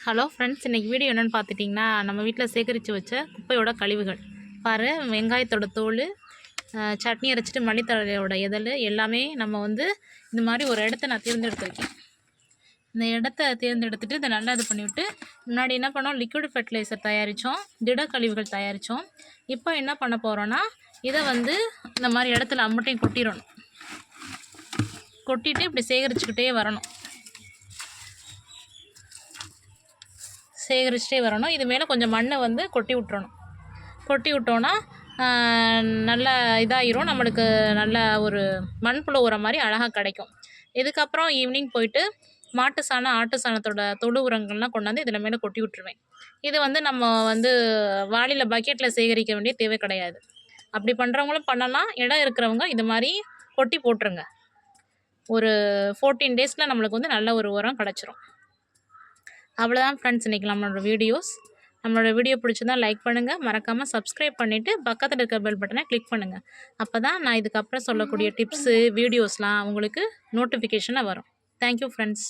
Hello friends, இன்றைக்கி video என்னென்னு பார்த்துட்டிங்கன்னா, நம்ம வீட்டில் சேகரித்து வச்ச குப்பையோட கழிவுகள் பாரு. வெங்காயத்தோட தோல், சட்னி அரைச்சிட்டு மல்லித்தழையோட இதழ் எல்லாமே நம்ம இந்த மாதிரி ஒரு இடத்த நான் தேர்ந்தெடுத்துருக்கேன். இந்த இடத்த தேர்ந்தெடுத்துட்டு இதை நல்லா இது பண்ணிவிட்டு, முன்னாடி என்ன பண்ணோம், லிக்விட் ஃபெர்டிலைசர் தயாரித்தோம், திட கழிவுகள் தயாரித்தோம். இப்போ என்ன பண்ண போகிறோன்னா, இதை இந்த மாதிரி இடத்துல அம்மட்டையும் கொட்டிடணும். கொட்டிட்டு இப்படி சேகரிச்சுக்கிட்டே வரணும். சேகரிச்சிட்டே வரணும். இது மேலே கொஞ்சம் மண்ணை கொட்டி விட்டுறணும். கொட்டி விட்டோன்னா நல்ல இதாகிரும். நம்மளுக்கு நல்ல ஒரு மண்புழு உரம் மாதிரி அழகாக கிடைக்கும். இதுக்கப்புறம் ஈவினிங் போயிட்டு மாட்டு சாணம், ஆட்டு சாணத்தோட தொழு உரங்கள்லாம் கொண்டாந்து இதில் மேலே கொட்டி விட்டுருவேன். இது நம்ம வாளியில் பக்கெட்டில் சேகரிக்க வேண்டிய தேவை கிடையாது. அப்படி பண்ணுறவங்களும் பண்ணலாம். இடம் இருக்கிறவங்க இது மாதிரி கொட்டி போட்டுருங்க. ஒரு 14 டேஸில் நம்மளுக்கு நல்ல ஒரு உரம் கிடச்சிரும். அவ்வளோதான் ஃப்ரெண்ட்ஸ், இன்றைக்கி நம்மளோட வீடியோ பிடிச்சிருந்தால் லைக் பண்ணுங்கள், மறக்காமல் சப்ஸ்கிரைப் பண்ணிவிட்டு பக்கத்தில் இருக்க பெல் பட்டனை கிளிக் பண்ணுங்கள். அப்போ தான் நான் இதுக்கப்புறம் சொல்லக்கூடிய டிப்ஸு வீடியோஸ்லாம் உங்களுக்கு நோட்டிஃபிகேஷனாக வரும். Thank you friends.